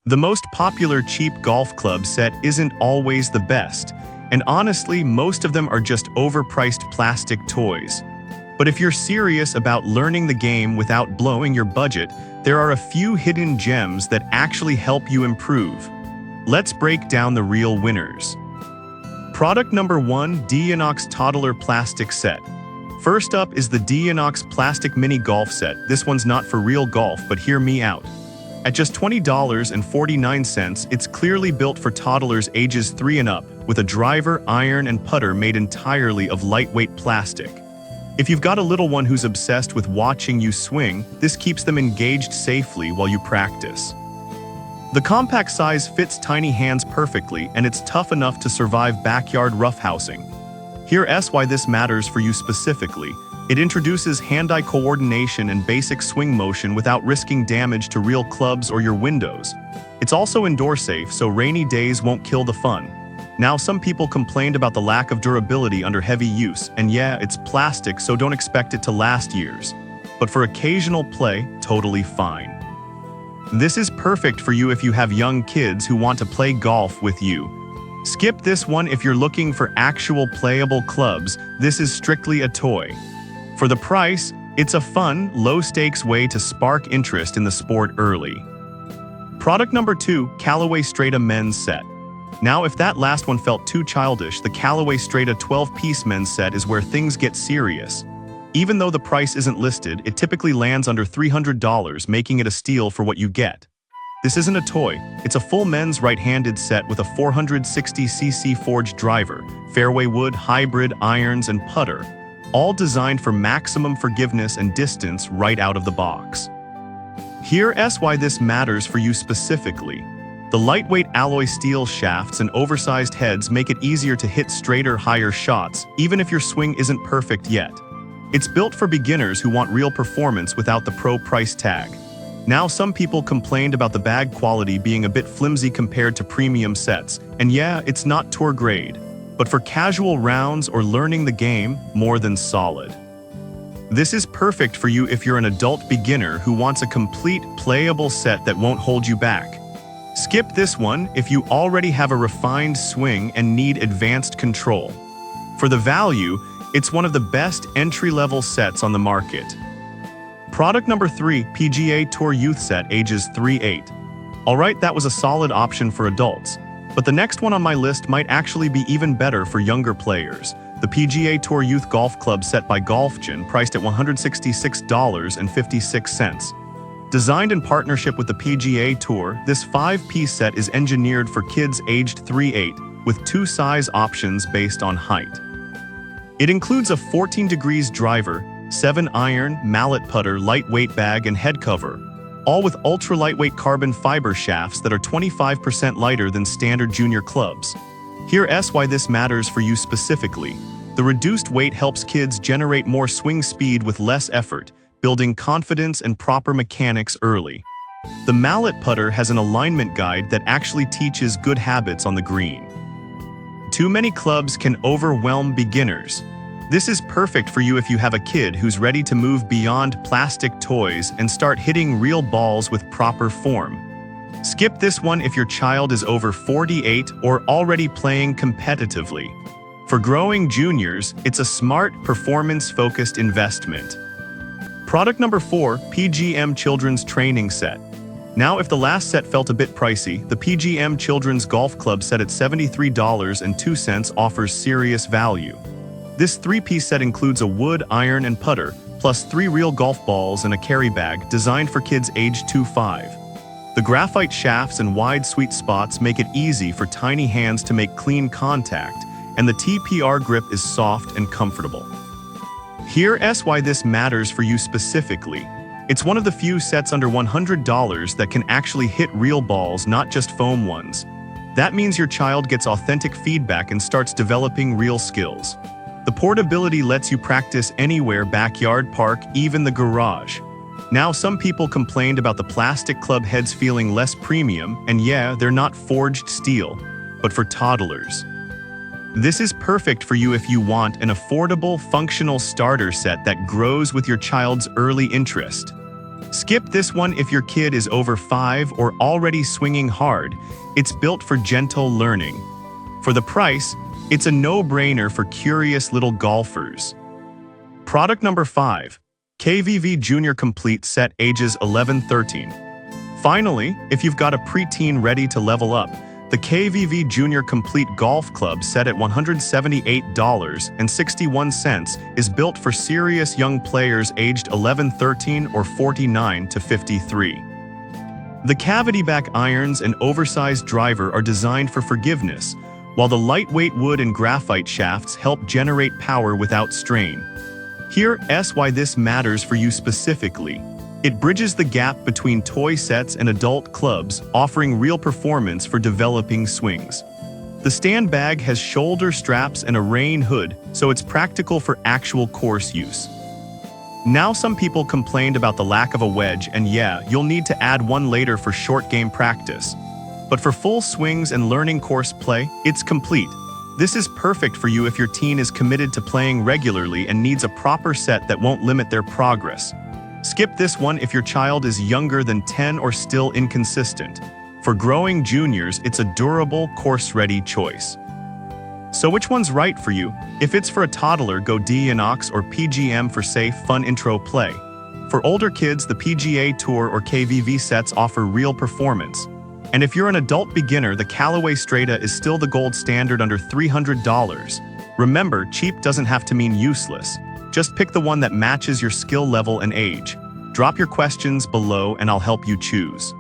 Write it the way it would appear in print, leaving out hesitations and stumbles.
The most popular cheap golf club set isn't always the best, and honestly, most of them are just overpriced plastic toys. But if you're serious about learning the game without blowing your budget, there are a few hidden gems that actually help you improve. Let's break down the real winners. Product number 1, Dionox Toddler Plastic Set. First up is the Dionox Plastic Mini Golf Set. This one's not for real golf, but hear me out. At just $20.49, it's clearly built for toddlers ages 3 and up, with a driver, iron, and putter made entirely of lightweight plastic. If you've got a little one who's obsessed with watching you swing, this keeps them engaged safely while you practice. The compact size fits tiny hands perfectly, and it's tough enough to survive backyard roughhousing. Here's why this matters for you specifically. It introduces hand-eye coordination and basic swing motion without risking damage to real clubs or your windows. It's also indoor safe, so rainy days won't kill the fun. Now, some people complained about the lack of durability under heavy use, and yeah, it's plastic, so don't expect it to last years. But for occasional play, totally fine. This is perfect for you if you have young kids who want to play golf with you. Skip this one if you're looking for actual playable clubs. This is strictly a toy. For the price, it's a fun, low-stakes way to spark interest in the sport early. Product number 2, Callaway Strata Men's Set. Now, if that last one felt too childish, the Callaway Strata 12-piece men's set is where things get serious. Even though the price isn't listed, it typically lands under $300, making it a steal for what you get. This isn't a toy, it's a full men's right-handed set with a 460cc forged driver, fairway wood, hybrid, irons, and putter, all designed for maximum forgiveness and distance right out of the box. Here's why this matters for you specifically. The lightweight alloy steel shafts and oversized heads make it easier to hit straighter, higher shots, even if your swing isn't perfect yet. It's built for beginners who want real performance without the pro price tag. Now, some people complained about the bag quality being a bit flimsy compared to premium sets, and yeah, it's not tour grade. But for casual rounds or learning the game, more than solid. This is perfect for you if you're an adult beginner who wants a complete, playable set that won't hold you back. Skip this one if you already have a refined swing and need advanced control. For the value, it's one of the best entry-level sets on the market. Product number 3, PGA Tour Youth Set, ages 3-8. Alright, that was a solid option for adults. But the next one on my list might actually be even better for younger players. The PGA Tour Youth Golf Club Set by GolfGen, priced at $166.56. Designed in partnership with the PGA Tour, this 5-piece set is engineered for kids aged 3-8, with 2 size options based on height. It includes a 14 degrees driver, 7 iron, mallet putter, lightweight bag, and head cover, all with ultra-lightweight carbon fiber shafts that are 25% lighter than standard junior clubs. Here's why this matters for you specifically. The reduced weight helps kids generate more swing speed with less effort, building confidence and proper mechanics early. The mallet putter has an alignment guide that actually teaches good habits on the green. Too many clubs can overwhelm beginners. This is perfect for you if you have a kid who's ready to move beyond plastic toys and start hitting real balls with proper form. Skip this one if your child is over 48 or already playing competitively. For growing juniors, it's a smart, performance-focused investment. Product number 4, PGM Children's Training Set. Now, if the last set felt a bit pricey, the PGM Children's Golf Club Set at $73.02 offers serious value. This 3-piece set includes a wood, iron, and putter, plus 3 real golf balls and a carry bag designed for kids aged 2-5. The graphite shafts and wide sweet spots make it easy for tiny hands to make clean contact, and the TPR grip is soft and comfortable. Here's why this matters for you specifically. It's one of the few sets under $100 that can actually hit real balls, not just foam ones. That means your child gets authentic feedback and starts developing real skills. The portability lets you practice anywhere: backyard, park, even the garage. Now, some people complained about the plastic club heads feeling less premium, and yeah, they're not forged steel, but for toddlers. This is perfect for you if you want an affordable, functional starter set that grows with your child's early interest. Skip this one if your kid is over 5 or already swinging hard. It's built for gentle learning. For the price, it's a no-brainer for curious little golfers. Product number 5. KVV Junior Complete Set Ages 11-13. Finally, if you've got a preteen ready to level up, the KVV Junior Complete Golf Club set at $178.61 is built for serious young players aged 11-13 or 49-53. The cavity-back irons and oversized driver are designed for forgiveness, while the lightweight wood and graphite shafts help generate power without strain. Here's why this matters for you specifically. It bridges the gap between toy sets and adult clubs, offering real performance for developing swings. The stand bag has shoulder straps and a rain hood, so it's practical for actual course use. Now some people complained about the lack of a wedge, and yeah, you'll need to add one later for short game practice. But for full swings and learning course play, it's complete. This is perfect for you if your teen is committed to playing regularly and needs a proper set that won't limit their progress. Skip this one if your child is younger than 10 or still inconsistent. For growing juniors, it's a durable, course-ready choice. So which one's right for you? If it's for a toddler, go D-Inox or PGM for safe, fun intro play. For older kids, the PGA Tour or KVV sets offer real performance. And if you're an adult beginner, the Callaway Strata is still the gold standard under $300. Remember, cheap doesn't have to mean useless. Just pick the one that matches your skill level and age. Drop your questions below and I'll help you choose.